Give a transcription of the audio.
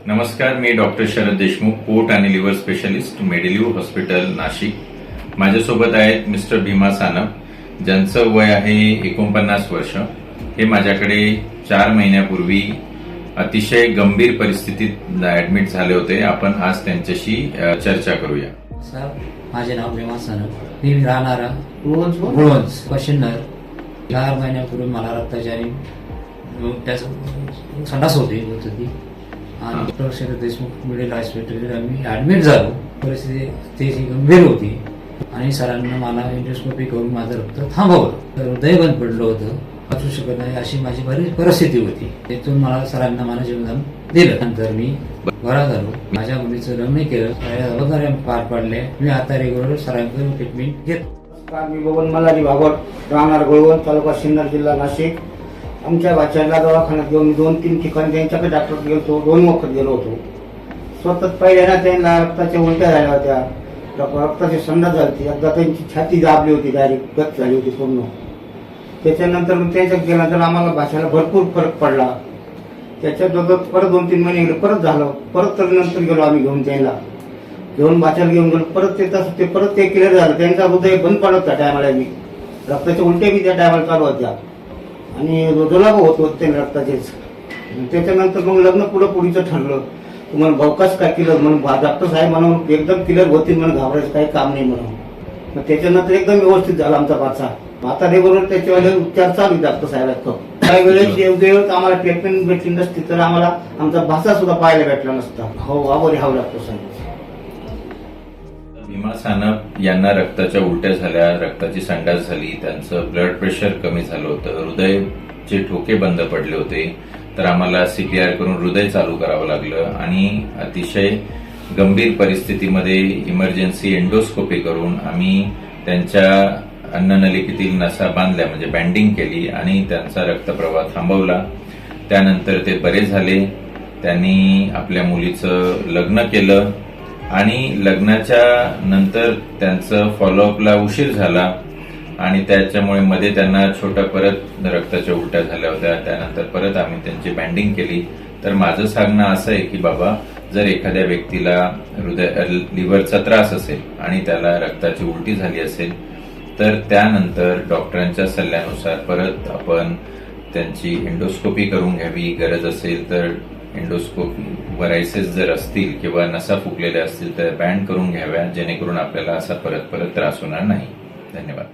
नमस्कार, मी डॉक्टर शरद देशमुख, पोट आणि लिव्हर स्पेशलिस्ट, मेडिलिव्ह हॉस्पिटल, नाशिक. माझ्यासोबत आहेत मिस्टर भीमा सानप, ज्यांचं वय आहे 49 वर्ष. हे माझ्याकडे 4 महिन्यापूर्वी अतिशय गंभीर परिस्थितीत ऍडमिट झाले होते. आपण आज त्यांच्याशी चर्चा करूया. सर, माझे नाव भीमा सानप. मी राहणारा गुळवंज पश्चिमनगर. 4 महिन्यापूर्वी मला रक्ताची आणि त्याचं संडास होती आणि doctor Sharad Deshmukh middle hospital आम्ही ऍडमिट झालो. परिस्थिती अतिशय गंभीर होती आणि सरांना मला एंडोस्कोपी करून माझं रक्त थांबवलं. तर हृदय बंद पडलं होतं, वाचू शकत नाही अशी माझी बरीच परिस्थिती होती. तिथून मला सरांना मला जीवनदान दिलं. नंतर मी बरा झालो. माझ्या मुलीचं लग्न केलं, जबाबदाऱ्या पार पाडल्या. मी आता रेग्युलर सरांकडून ट्रीटमेंट घेतो. मी बबन मल्हारी भागवत, राहणार गुळवंज, तालुका सिन्नर, जिल्हा नाशिक. आमच्या बाच्याला दवाखान्यात घेऊन 2-3 ठिकाणी त्यांच्याकडे डॉक्टर गेलो, 2 वखत गेलो होतो. स्वतः पहिल्यांदा त्यांना रक्ताच्या उलट्या झाल्या होत्या, रक्ताची संडास झाली. एकदा त्यांची छाती दाबली होती, डायरेक्ट गत झाली होती पूर्ण. त्याच्यानंतर त्यांच्यात गेल्यानंतर आम्हाला भाषेला भरपूर फरक पडला. त्याच्यात परत 2-3 महिने गेले, परत झालं. परत तर नंतर गेलो आम्ही घेऊन त्यांना, घेऊन भाषेला घेऊन गेलो. परत ते परत ते क्लिअर झालं. त्यांचा हृदय बंद पडत त्या टायमाला. मी रक्ताच्या उलट्या मी त्या टायमाला चालू होत्या आणि जुलाब होत होते रक्ताचेच. त्याच्यानंतर मग लग्न पुढीचं ठरलं. तुम्हाला भावकाच काय केलं म्हणून डॉक्टर साहेब म्हणून एकदम क्लिअर होतील म्हणून, घाबरायचं काही काम नाही म्हणून. मग त्याच्यानंतर एकदम व्यवस्थित झाला आमचा बाचा. आता रेग्युलर त्याच्यावाले उपचार चालू डॉक्टर साहेब. काही वेळेस योग्य वेळेस आम्हाला ट्रीटमेंट भेटली नसती तर आम्हाला आमचा भाषा सुद्धा पाहायला भेटला नसता. हो, आभारी हाव डॉक्टर साहेब. भीमा सानप यांना रक्ताच्या उलट्या झाल्या, रक्ताची संडास झाली, त्यांचं ब्लड प्रेशर कमी झालं होतं, हृदयाचे ठोके बंद पडले होते. तर आम्हाला CPR करून हृदय चालू करावं लागलं आणि अतिशय गंभीर परिस्थितीमध्ये इमर्जन्सी एंडोस्कोपी करून आम्ही त्यांच्या अन्ननलिकेतील नसा बांधल्या, म्हणजे बँडिंग केली आणि त्यांचा रक्तप्रवाह थांबवला. त्यानंतर ते बरे झाले. त्यांनी आपल्या मुलीचं लग्न केलं आणि लग्नाच्या नंतर त्यांचं फॉलोअपला उशीर झाला आणि त्याच्यामुळे मध्ये त्यांना छोट्या परत रक्ताच्या उलट्या झाल्या होत्या. त्यानंतर परत आम्ही त्यांची बँडिंग केली. तर माझं सांगणं असं आहे की बाबा, जर एखाद्या व्यक्तीला लिव्हरचा त्रास असेल आणि त्याला रक्ताची उलटी झाली असेल तर त्यानंतर डॉक्टरांच्या सल्ल्यानुसार परत आपण त्यांची एंडोस्कोपी करून घ्यावी. गरज असेल तर एंडोस्कोपी व्हरायसेस जर असतील किंवा नसा फुगलेल्या असतील तर बँड करून घ्याव्या, जेणेकरून आपल्याला असा परत त्रास होणार नाही. धन्यवाद.